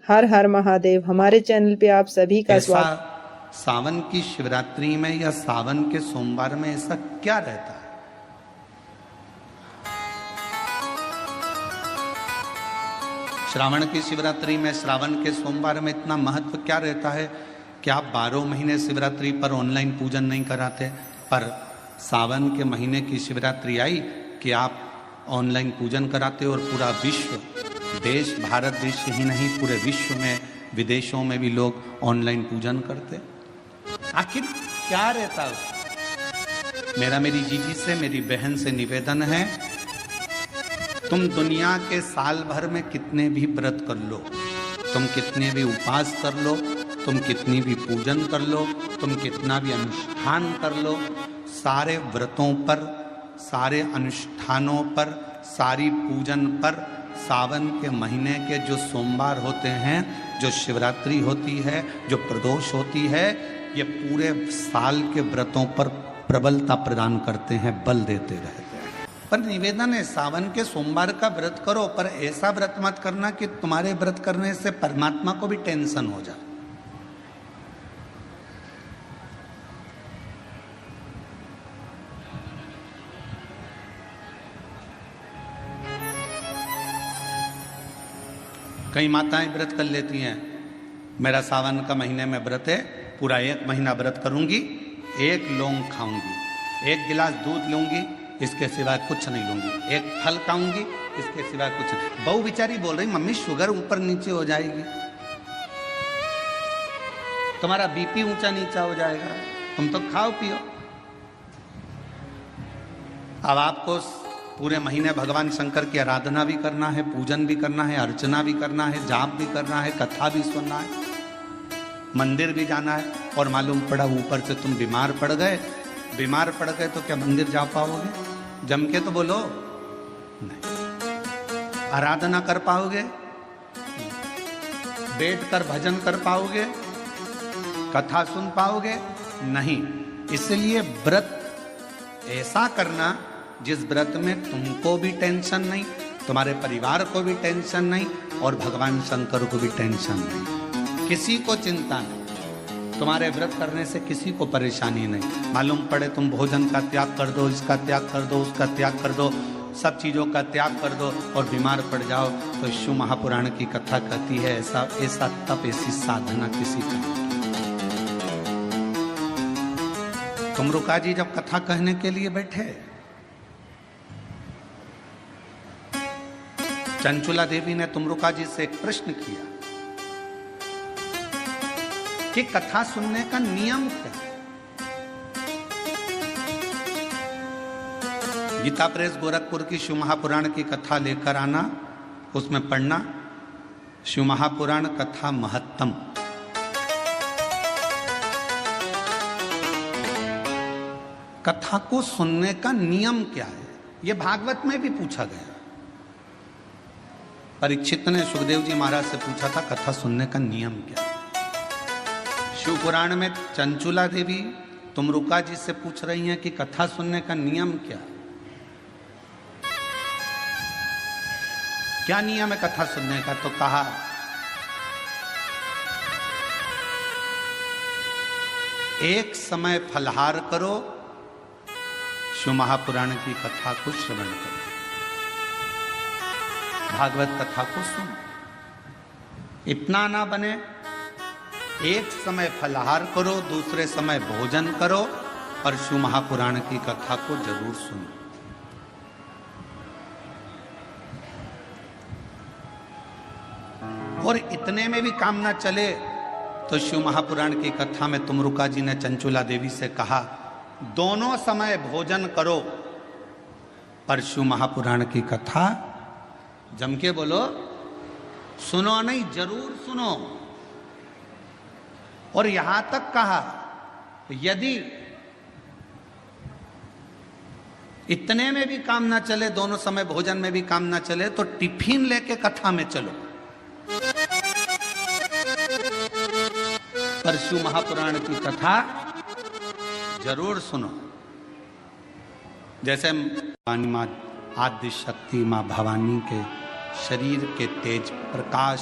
हर हर महादेव। हमारे चैनल पे आप सभी का ऐसा स्वागत। सावन की शिवरात्रि में या सावन के सोमवार में ऐसा क्या रहता है? श्रावण की शिवरात्रि में, श्रावण के सोमवार में इतना महत्व क्या रहता है कि आप 12 महीने शिवरात्रि पर ऑनलाइन पूजन नहीं कराते, पर सावन के महीने की शिवरात्रि आई कि आप ऑनलाइन पूजन कराते और पूरा विश्व, देश, भारत देश ही नहीं पूरे विश्व में, विदेशों में भी लोग ऑनलाइन पूजन करते। आखिर क्या रहता है? मेरा मेरी जीजी से, मेरी बहन से निवेदन है, तुम दुनिया के साल भर में कितने भी व्रत कर लो, तुम कितने भी उपवास कर लो, तुम कितनी भी पूजन कर लो, तुम कितना भी अनुष्ठान कर लो, सारे व्रतों पर, सारे अनुष्ठानों पर, सारी पूजन पर सावन के महीने के जो सोमवार होते हैं, जो शिवरात्रि होती है, जो प्रदोष होती है, ये पूरे साल के व्रतों पर प्रबलता प्रदान करते हैं, बल देते रहते हैं। पर निवेदन है, सावन के सोमवार का व्रत करो, पर ऐसा व्रत मत करना कि तुम्हारे व्रत करने से परमात्मा को भी टेंशन हो जाए। कई माताएं व्रत कर लेती हैं, मेरा सावन का महीने में व्रत है, पूरा 1 महीना व्रत करूंगी, 1 लौंग खाऊंगी, 1 गिलास दूध लूंगी, इसके सिवाय कुछ नहीं लूंगी, 1 फल खाऊंगी, इसके सिवाय कुछ नहीं। बहू बेचारी बोल रही, मम्मी शुगर ऊपर नीचे हो जाएगी, तुम्हारा बीपी ऊंचा नीचा हो जाएगा, तुम तो खाओ पियो। अब आपको पूरे महीने भगवान शंकर की आराधना भी करना है, पूजन भी करना है, अर्चना भी करना है, जाप भी करना है, कथा भी सुनना है, मंदिर भी जाना है, और मालूम पड़ा ऊपर से तुम बीमार पड़ गए। बीमार पड़ गए तो क्या मंदिर जा पाओगे? जम के तो बोलो, नहीं। आराधना कर पाओगे? बैठ कर भजन कर पाओगे? कथा सुन पाओगे? नहीं। इसलिए व्रत ऐसा करना जिस व्रत में तुमको भी टेंशन नहीं, तुम्हारे परिवार को भी टेंशन नहीं, और भगवान शंकर को भी टेंशन नहीं, किसी को चिंता नहीं, तुम्हारे व्रत करने से किसी को परेशानी नहीं। मालूम पड़े तुम भोजन का त्याग कर दो, इसका त्याग कर दो, उसका त्याग कर दो, सब चीजों का त्याग कर दो और बीमार पड़ जाओ, तो शिव महापुराण की कथा कहती है ऐसा ऐसा तप, ऐसी साधना किसी का नहीं। तुमरुका जी जब कथा कहने के लिए बैठे, चंचुला देवी ने तुमरुका जी से एक प्रश्न किया कि कथा सुनने का नियम क्या है? गीता प्रेस गोरखपुर की शिव महापुराण की कथा लेकर आना, उसमें पढ़ना शिव महापुराण कथा महत्तम। कथा को सुनने का नियम क्या है, यह भागवत में भी पूछा गया। परीक्षित ने सुखदेव जी महाराज से पूछा था कथा सुनने का नियम क्या है। शिव पुराण में चंचुला देवी तुमरुका जी से पूछ रही हैं कि कथा सुनने का नियम क्या, क्या नियम है कथा सुनने का? तो कहा एक समय फलहार करो, शिव महापुराण की कथा को श्रवण करो, भागवत कथा को सुनो। इतना ना बने, एक समय फलहार करो, दूसरे समय भोजन करो, और शिव महापुराण की कथा को जरूर सुनो। और इतने में भी काम ना चले तो शिव महापुराण की कथा में तुमरुका जी ने चंचुला देवी से कहा, दोनों समय भोजन करो, पर शिव महापुराण की कथा जम के बोलो, सुनो नहीं, जरूर सुनो। और यहां तक कहा यदि इतने में भी काम ना चले, दोनों समय भोजन में भी काम ना चले, तो टिफिन लेके कथा में चलो, पर शिव महापुराण की कथा जरूर सुनो। जैसे आदि शक्ति माँ भवानी के शरीर के तेज प्रकाश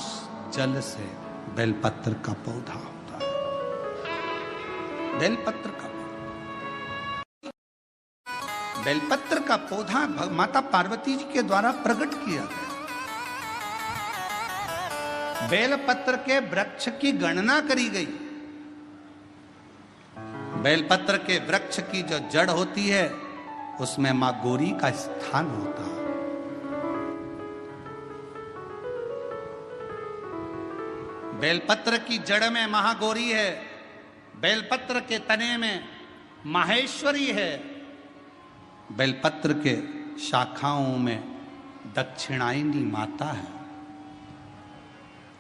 जल से बेलपत्र का पौधा होता है। बेलपत्र का बेलपत्र का पौधा माता पार्वती जी के द्वारा प्रकट किया गया। बेलपत्र के वृक्ष की गणना करी गई। बेलपत्र के वृक्ष की जो जड़ होती है उसमें मां गौरी का स्थान होता है। बेलपत्र की जड़ में महागौरी है, बेलपत्र के तने में माहेश्वरी है, बेलपत्र के शाखाओं में दक्षिणायनी माता है,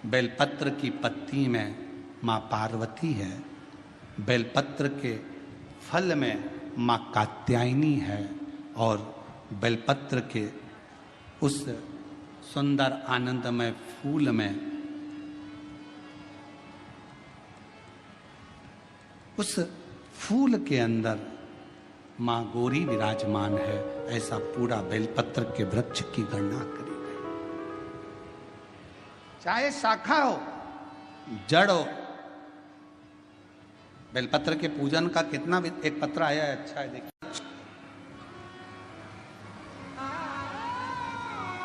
बेलपत्र की पत्ती में मां पार्वती है, बेलपत्र के फल में मां कात्यायनी है और बेलपत्र के उस सुंदर आनंदमय फूल में उस फूल के अंदर मां गौरी विराजमान है। ऐसा पूरा बेलपत्र के वृक्ष की गणना करी गई। चाहे शाखा हो, जड़ हो, बेलपत्र के पूजन का कितना भी एक पत्र आया है, अच्छा है, देखिए,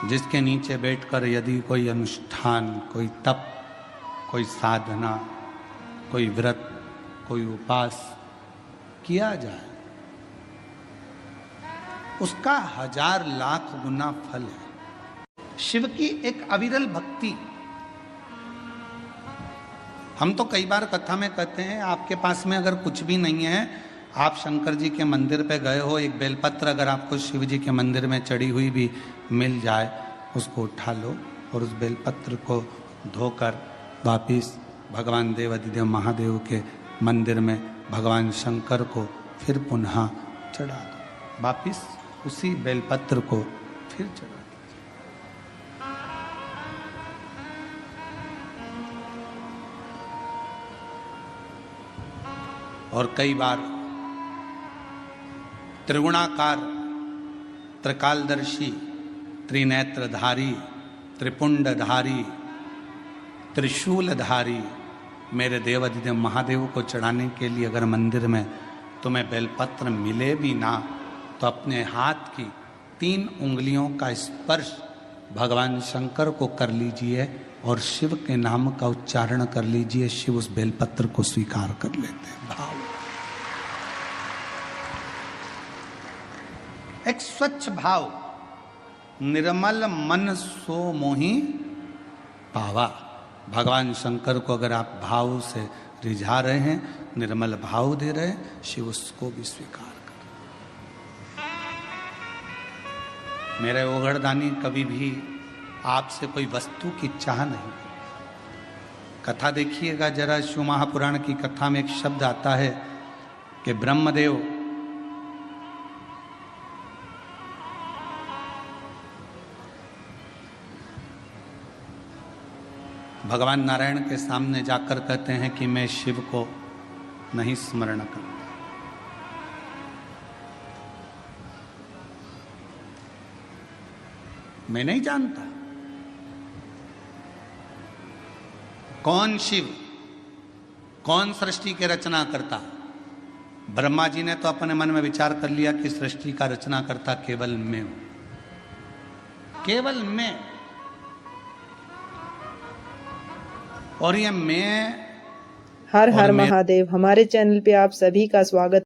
जिसके नीचे बैठकर यदि कोई अनुष्ठान, कोई तप, कोई साधना, कोई व्रत, कोई उपास किया जाए उसका 1000 लाख गुना फल है। शिव की एक अविरल भक्ति। हम तो कई बार कथा में कहते हैं, आपके पास में अगर कुछ भी नहीं है, आप शंकर जी के मंदिर पे गए हो, एक बेलपत्र अगर आपको शिव जी के मंदिर में चढ़ी हुई भी मिल जाए, उसको उठा लो और उस बेलपत्र को धोकर वापिस भगवान देवाधिदेव महादेव के मंदिर में भगवान शंकर को फिर पुनः चढ़ा दो। वापिस उसी बेलपत्र को फिर चढ़ा दीजिए। और कई बार त्रिगुणाकार, त्रिकालदर्शी, त्रिनेत्रधारी, त्रिपुंडधारी, त्रिशूलधारी मेरे देवाधिदेव महादेव को चढ़ाने के लिए अगर मंदिर में तुम्हें बेलपत्र मिले भी ना, तो अपने हाथ की 3 उंगलियों का स्पर्श भगवान शंकर को कर लीजिए और शिव के नाम का उच्चारण कर लीजिए। शिव उस बेलपत्र को स्वीकार कर लेते हैं। भाव, एक स्वच्छ भाव, निर्मल मन सो मोहि पावा। भगवान शंकर को अगर आप भाव से रिझा रहे हैं, निर्मल भाव दे रहे हैं, शिव उसको भी स्वीकार कर। मेरे ओघड़दानी कभी भी आपसे कोई वस्तु की चाह नहीं। कथा देखिएगा जरा, शिव महापुराण की कथा में एक शब्द आता है कि ब्रह्मदेव भगवान नारायण के सामने जाकर कहते हैं कि मैं शिव को नहीं स्मरण करता। मैं नहीं जानता कौन शिव, कौन सृष्टि के रचना करता। ब्रह्मा जी ने तो अपने मन में विचार कर लिया कि सृष्टि का रचना करता केवल मैं हूं, केवल मैं। और ये मैं हर हर महादेव। हमारे चैनल पे आप सभी का स्वागत